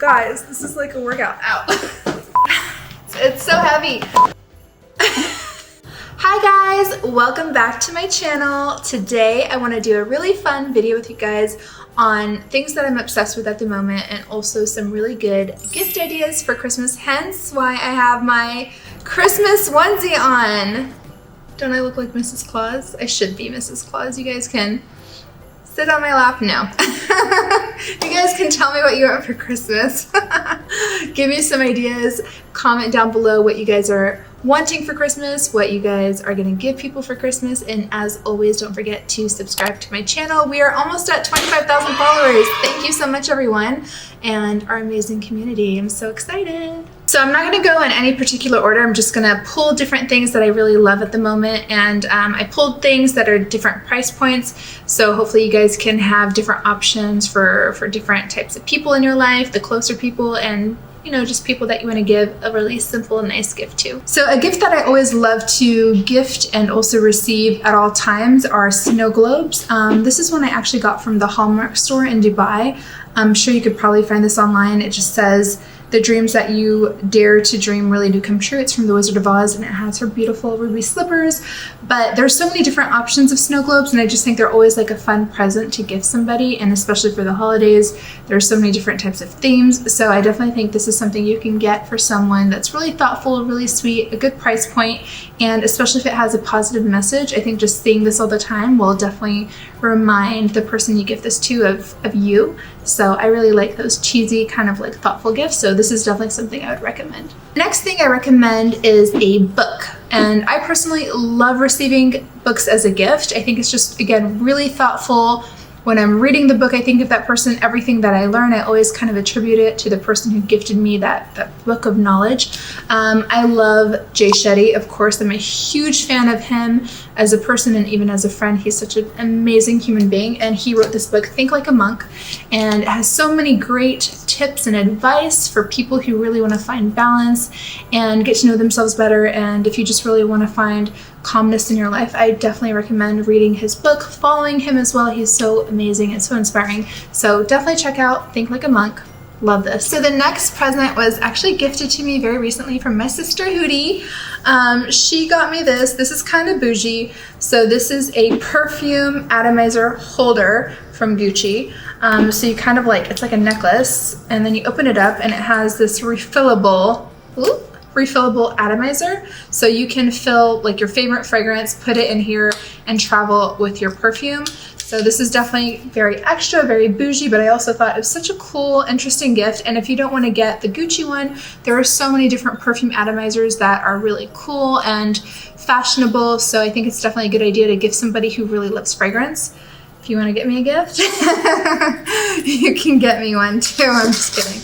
Guys, this is like a workout. Ow. It's so heavy. Hi guys, welcome back to my channel. Today I want to do a really fun video with you guys on things that I'm obsessed with at the moment and also some really good gift ideas for Christmas, hence why I have my Christmas onesie on. Don't I look like Mrs. Claus? I should be Mrs. Claus. You guys can sit on my lap now. You guys can tell me what you want for Christmas. Give me some ideas. Comment down below what you guys are wanting for Christmas, what you guys are gonna give people for Christmas, and as always, don't forget to subscribe to my channel. We are almost at 25,000 followers. Thank you so much, everyone, and our amazing community. I'm so excited. So I'm not gonna go in any particular order. I'm just gonna pull different things that I really love at the moment, and I pulled things that are different price points, so hopefully you guys can have different options for different types of people in your life, the closer people, and you know, just people that you want to give a really simple, nice gift to. So a gift that I always love to gift and also receive at all times are snow globes. This is one I actually got from the Hallmark store in Dubai. I'm sure you could probably find this online. It just says, "The dreams that you dare to dream really do come true." It's from the Wizard of Oz, and it has her beautiful ruby slippers. But there's so many different options of snow globes, and I just think they're always like a fun present to give somebody, and especially for the holidays. There's so many different types of themes, so I definitely think this is something you can get for someone that's really thoughtful, really sweet, a good price point, and especially if it has a positive message. I think just seeing this all the time will definitely remind the person you give this to of you. So I really like those cheesy kind of like thoughtful gifts, so this is definitely something I would recommend. Next thing I recommend is a book, and I personally love receiving books as a gift. I think it's just, again, really thoughtful. When I'm reading the book, I think of that person. Everything that I learn, I always kind of attribute it to the person who gifted me that book of knowledge. I love Jay Shetty, of course. I'm a huge fan of him as a person and even as a friend. He's such an amazing human being, and he wrote this book, Think Like a Monk, and it has so many great tips and advice for people who really want to find balance and get to know themselves better. And if you just really want to find calmness in your life, I definitely recommend reading his book, following him as well. He's so amazing and so inspiring. So definitely check out Think Like a Monk. Love this. So the next present was actually gifted to me very recently from my sister Huda. She got me this. This is kind of bougie. So this is a perfume atomizer holder from Gucci. So you kind of like, it's like a necklace, and then you open it up and it has this refillable atomizer, so you can fill like your favorite fragrance, put it in here, and travel with your perfume. So this is definitely very extra, very bougie, but I also thought it was such a cool, interesting gift. And if you don't want to get the Gucci one, there are so many different perfume atomizers that are really cool and fashionable, so I think it's definitely a good idea to give somebody who really loves fragrance. If you want to get me a gift, you can get me one too. I'm just kidding.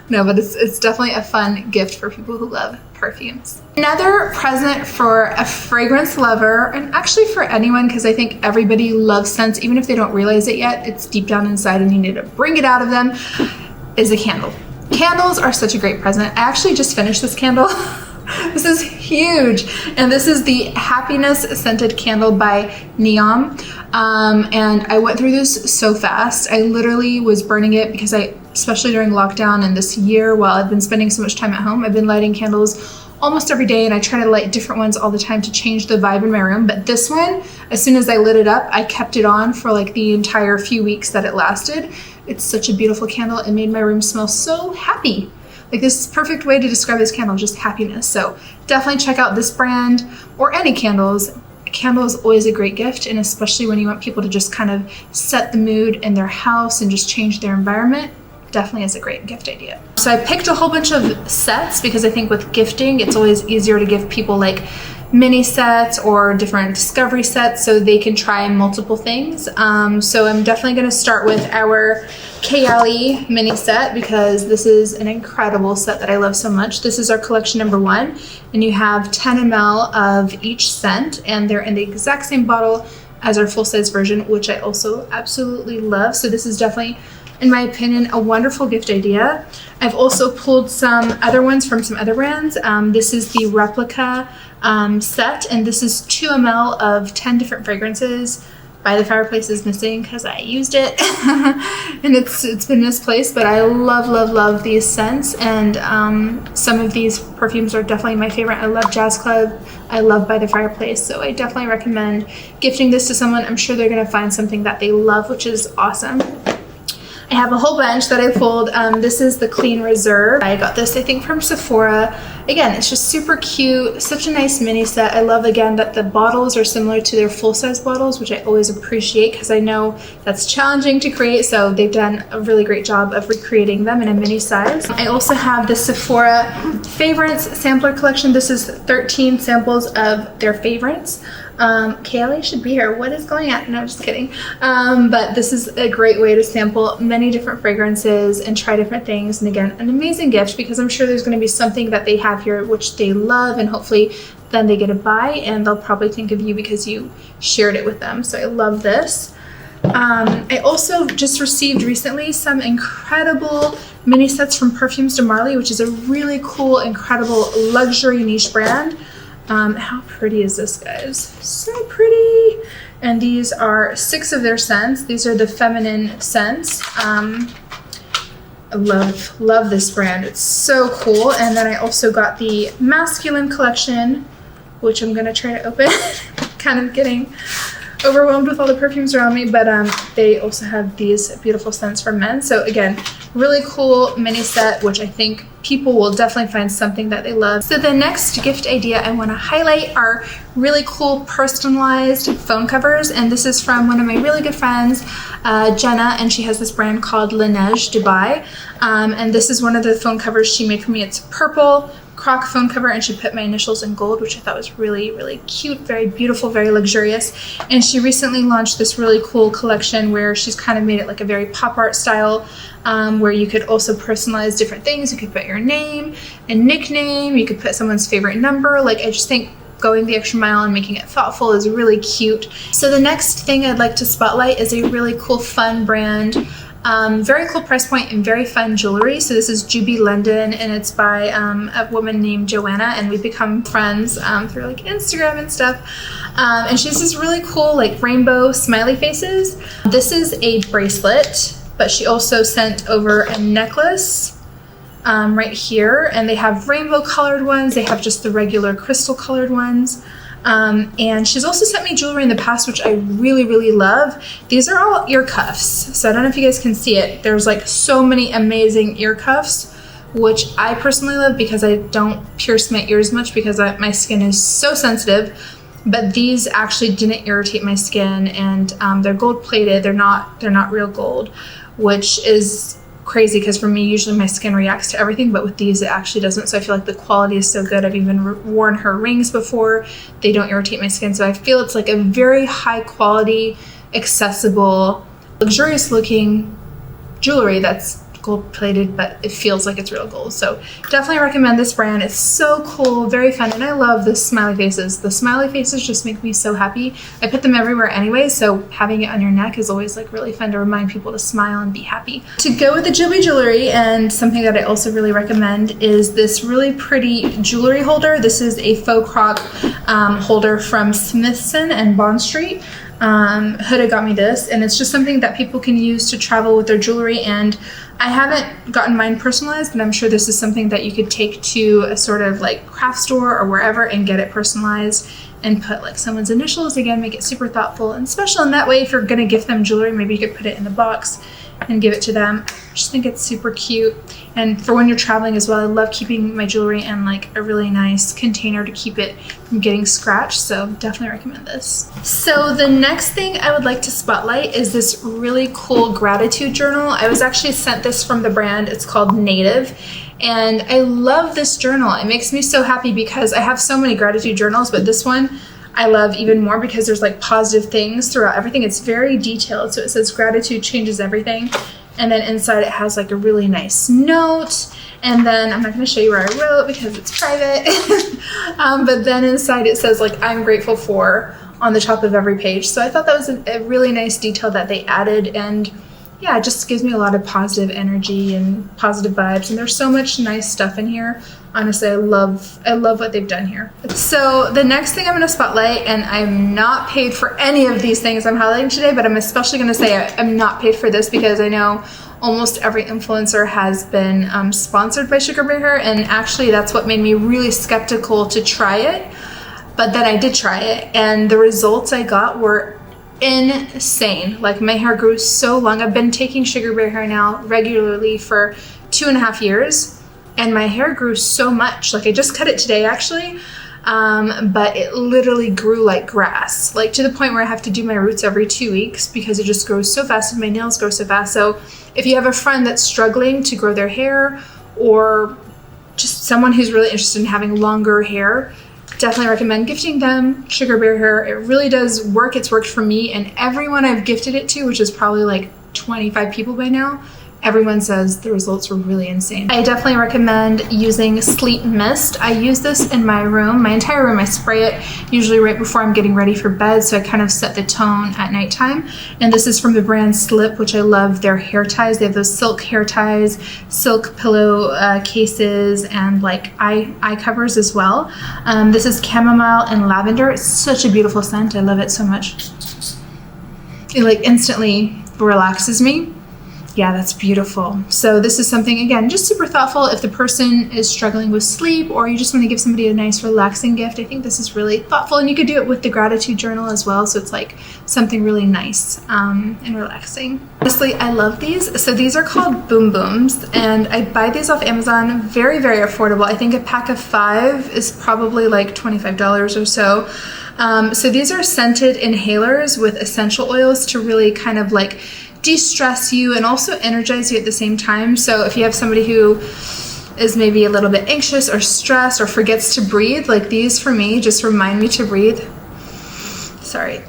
No, but it's definitely a fun gift for people who love perfumes. Another present for a fragrance lover, and actually for anyone, because I think everybody loves scents, even if they don't realize it yet, it's deep down inside and you need to bring it out of them, is a candle. Candles are such a great present. I actually just finished this candle. This is huge, and this is the Happiness Scented Candle by Neom, and I went through this so fast. I literally was burning it because especially during lockdown and this year, while I've been spending so much time at home, I've been lighting candles almost every day, and I try to light different ones all the time to change the vibe in my room. But this one, as soon as I lit it up, I kept it on for like the entire few weeks that it lasted. It's such a beautiful candle. It made my room smell so happy. Like, this is the perfect way to describe this candle, just happiness. So definitely check out this brand or any candles. A candle is always a great gift, and especially when you want people to just kind of set the mood in their house and just change their environment, definitely is a great gift idea. So I picked a whole bunch of sets because I think with gifting, it's always easier to give people like mini sets or different discovery sets so they can try multiple things. So I'm definitely going to start with our Kayali mini set because this is an incredible set that I love so much. This is our collection number 1, and you have 10 ml of each scent, and they're in the exact same bottle as our full-size version, which I also absolutely love. So this is definitely, in my opinion, a wonderful gift idea. I've also pulled some other ones from some other brands. This is the replica set, and this is 2 ml of 10 different fragrances By the Fireplace is missing because I used it and it's been misplaced, but I love these scents, and some of these perfumes are definitely my favorite. I love Jazz Club, I love By the Fireplace, so I definitely recommend gifting this to someone. I'm sure they're gonna find something that they love, which is awesome. I have a whole bunch that I pulled. This is the Clean Reserve. I got this, I think, from Sephora. Again, it's just super cute, such a nice mini set. I love, again, that the bottles are similar to their full-size bottles, which I always appreciate because I know that's challenging to create, so they've done a really great job of recreating them in a mini size. I also have the Sephora Favorites Sampler Collection. This is 13 samples of their favorites. Kayali should be here. What is going on? No, just kidding. But this is a great way to sample many different fragrances and try different things. And again, an amazing gift because I'm sure there's going to be something that they have here which they love, and hopefully then they get a buy and they'll probably think of you because you shared it with them. So I love this. I also just received recently some incredible mini sets from Perfumes de Marly, which is a really cool, incredible luxury niche brand. How pretty is this, guys? So pretty. And these are 6 of their scents. These are the feminine scents. I love this brand. It's so cool. And then I also got the masculine collection, which I'm gonna try to open. Kind of getting overwhelmed with all the perfumes around me, but they also have these beautiful scents for men. So again, really cool mini set, which I think people will definitely find something that they love. So the next gift idea I want to highlight are really cool personalized phone covers, and this is from one of my really good friends, Jenna, and she has this brand called Laneige Dubai, and this is one of the phone covers she made for me. It's purple croc phone cover, and she put my initials in gold, which I thought was really cute, very beautiful, very luxurious. And she recently launched this really cool collection where she's kind of made it like a very pop art style, where you could also personalize different things. You could put your name and nickname, you could put someone's favorite number. Like, I just think going the extra mile and making it thoughtful is really cute. So the next thing I'd like to spotlight is a really cool, fun brand. Very cool price point and very fun jewelry. So this is Juby London, and it's by a woman named Joanna, and we've become friends through like Instagram and stuff. And she has this really cool like rainbow smiley faces. This is a bracelet, but she also sent over a necklace right here, and they have rainbow colored ones. They have just the regular crystal colored ones. And she's also sent me jewelry in the past, which I really love. These are all ear cuffs. So I don't know if you guys can see it. There's like so many amazing ear cuffs, which I personally love because I don't pierce my ears much because my skin is so sensitive. But these actually didn't irritate my skin, and they're gold plated. They're not real gold, which is crazy because for me, usually my skin reacts to everything, but with these it actually doesn't. So I feel like the quality is so good. I've even worn her rings before. They don't irritate my skin, so I feel it's like a very high quality, accessible, luxurious looking jewelry that's gold plated, but it feels like it's real gold. So definitely recommend this brand. It's so cool, very fun, and I love the smiley faces. The smiley faces just make me so happy. I put them everywhere anyway, so having it on your neck is always like really fun to remind people to smile and be happy. To go with the Juby jewelry, and something that I also really recommend, is this really pretty jewelry holder. This is a faux croc holder from Smithson and Bond Street. Huda got me this, and it's just something that people can use to travel with their jewelry. And I haven't gotten mine personalized, but I'm sure this is something that you could take to a sort of like craft store or wherever and get it personalized and put like someone's initials. Again, make it super thoughtful and special. And that way, if you're gonna gift them jewelry, maybe you could put it in the box and give it to them. I just think it's super cute. And for when you're traveling as well, I love keeping my jewelry in like a really nice container to keep it from getting scratched. So definitely recommend this. So the next thing I would like to spotlight is this really cool gratitude journal. I was actually sent this from the brand. It's called Native. And I love this journal. It makes me so happy because I have so many gratitude journals, but this one I love even more because there's like positive things throughout everything. It's very detailed. So it says gratitude changes everything. And then inside it has like a really nice note. And then I'm not going to show you where I wrote because it's private. But then inside it says like, I'm grateful for, on the top of every page. So I thought that was a really nice detail that they added. And yeah, it just gives me a lot of positive energy and positive vibes. And there's so much nice stuff in here. Honestly, I love what they've done here. So the next thing I'm gonna spotlight, and I'm not paid for any of these things I'm highlighting today, but I'm especially gonna say I'm not paid for this because I know almost every influencer has been sponsored by Sugar Bear Hair, and actually that's what made me really skeptical to try it. But then I did try it, and the results I got were insane. Like, my hair grew so long. I've been taking Sugar Bear Hair now regularly for 2.5 years, and my hair grew so much. Like, I just cut it today actually, but it literally grew like grass, like to the point where I have to do my roots every 2 weeks because it just grows so fast and my nails grow so fast. So if you have a friend that's struggling to grow their hair, or just someone who's really interested in having longer hair, definitely recommend gifting them Sugar Bear Hair. It really does work. It's worked for me, and everyone I've gifted it to, which is probably like 25 people by now, everyone says the results were really insane. I definitely recommend using Sleep Mist. I use this in my room, my entire room. I spray it usually right before I'm getting ready for bed, so I kind of set the tone at nighttime. And this is from the brand Slip, which I love their hair ties. They have those silk hair ties, silk pillow cases, and like eye covers as well. This is chamomile and lavender. It's such a beautiful scent. I love it so much. It like instantly relaxes me. Yeah, that's beautiful. So this is something, again, just super thoughtful. If the person is struggling with sleep, or you just want to give somebody a nice relaxing gift, I think this is really thoughtful. And you could do it with the gratitude journal as well. So it's like something really nice and relaxing. Honestly, I love these. So these are called Boom Booms, and I buy these off Amazon. Very, very affordable. I think a pack of 5 is probably like $25 or so. So these are scented inhalers with essential oils to really kind of like de-stress you and also energize you at the same time. So if you have somebody who is maybe a little bit anxious or stressed or forgets to breathe, like these for me just remind me to breathe. Sorry.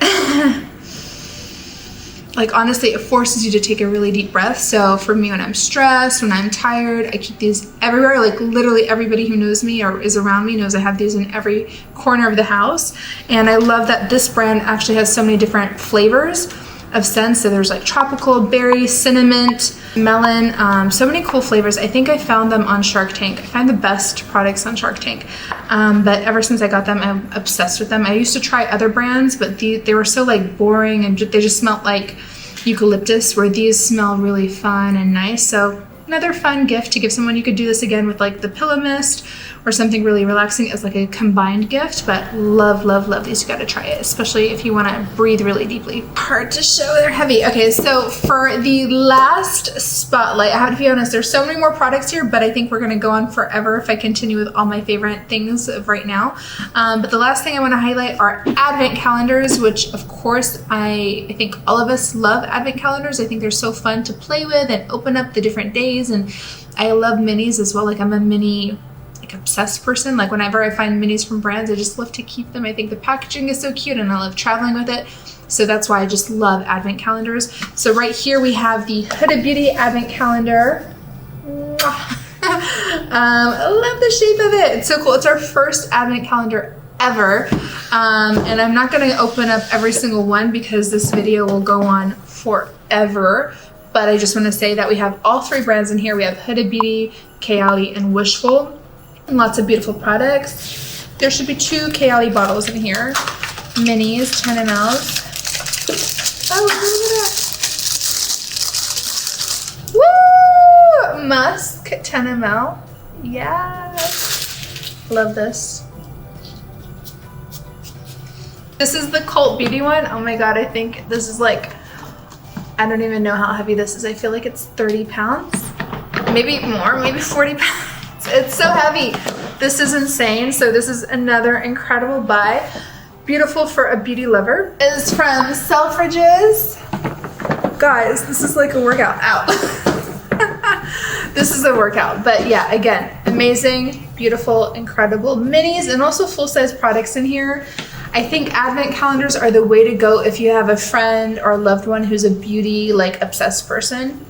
Like, honestly, it forces you to take a really deep breath. So for me, when I'm stressed, when I'm tired, I keep these everywhere. Like, literally everybody who knows me or is around me knows I have these in every corner of the house. And I love that this brand actually has so many different flavors of scents. So there's like tropical, berry, cinnamon, melon, so many cool flavors. I think I found them on Shark Tank. I find the best products on Shark Tank. But ever since I got them, I'm obsessed with them. I used to try other brands, but they were so like boring, and they just smelled like eucalyptus, where these smell really fun and nice. So another fun gift to give someone. You could do this again with like the pillow mist or something really relaxing as like a combined gift. But love, love, love these. You gotta try it, especially if you want to breathe really deeply. Hard to show, they're heavy. Okay, so for the last spotlight, I have to be honest, there's so many more products here, but I think we're gonna go on forever if I continue with all my favorite things of right now. But the last thing I want to highlight are advent calendars, which of course I think all of us love advent calendars. I think they're so fun to play with and open up the different days, and I love minis as well. Like, I'm a mini obsessed person. Like, whenever I find minis from brands, I just love to keep them. I think the packaging is so cute and I love traveling with it. So that's why I just love advent calendars. So right here we have the Huda Beauty advent calendar. I love the shape of it. It's so cool. It's our first advent calendar ever. And I'm not going to open up every single one because this video will go on forever. But I just want to say that we have all 3 brands in here. We have Huda Beauty, Kayali, and Wishful. And lots of beautiful products. There should be 2 Kayali bottles in here. Minis, 10 mLs. Oh, look at that. Woo! Musk, 10 ml. Yes. Love this. This is the Cult Beauty one. Oh my God, I think this is like, I don't even know how heavy this is. I feel like it's 30 pounds. Maybe more, maybe 40 pounds. It's so heavy. This is insane. So this is another incredible buy. Beautiful for a beauty lover. Is from Selfridges. Guys, this is like a workout. Ow. This is a workout. But yeah, again, amazing, beautiful, incredible minis, and also full-size products in here. I think advent calendars are the way to go if you have a friend or a loved one who's a beauty like obsessed person,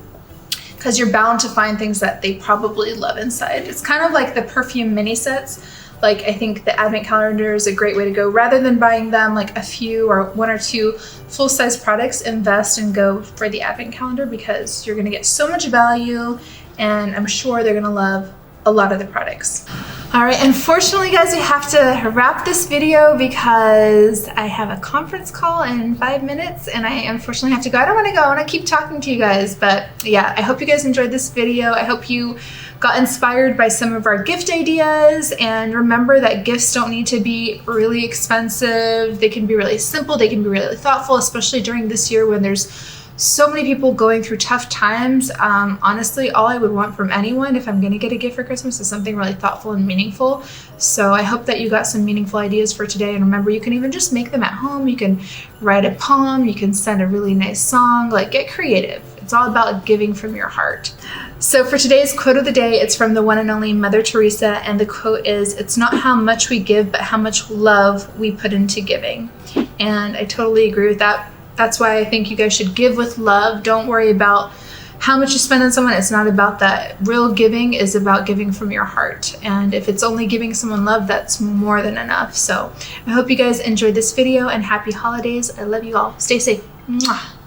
because you're bound to find things that they probably love inside. It's kind of like the perfume mini sets. like I think the advent calendar is a great way to go. Rather than buying them like a few or one or two full-size products, invest and go for the advent calendar because you're gonna get so much value, and I'm sure they're gonna love a lot of the products. All right, unfortunately guys, we have to wrap this video because I have a conference call in 5 minutes and I unfortunately have to go. I don't want to go, I want to keep talking to you guys, but yeah, I hope you guys enjoyed this video. I hope you got inspired by some of our gift ideas, and remember that gifts don't need to be really expensive. They can be really simple, they can be really thoughtful, especially during this year when there's so many people going through tough times. Honestly, all I would want from anyone if I'm gonna get a gift for Christmas is something really thoughtful and meaningful. So I hope that you got some meaningful ideas for today. And remember, you can even just make them at home. You can write a poem, you can send a really nice song, like get creative. It's all about giving from your heart. So for today's quote of the day, it's from the one and only Mother Teresa, and the quote is, "It's not how much we give, but how much love we put into giving." And I totally agree with that. That's why I think you guys should give with love. Don't worry about how much you spend on someone. It's not about that. Real giving is about giving from your heart. And if it's only giving someone love, that's more than enough. So I hope you guys enjoyed this video, and happy holidays. I love you all. Stay safe. Mwah.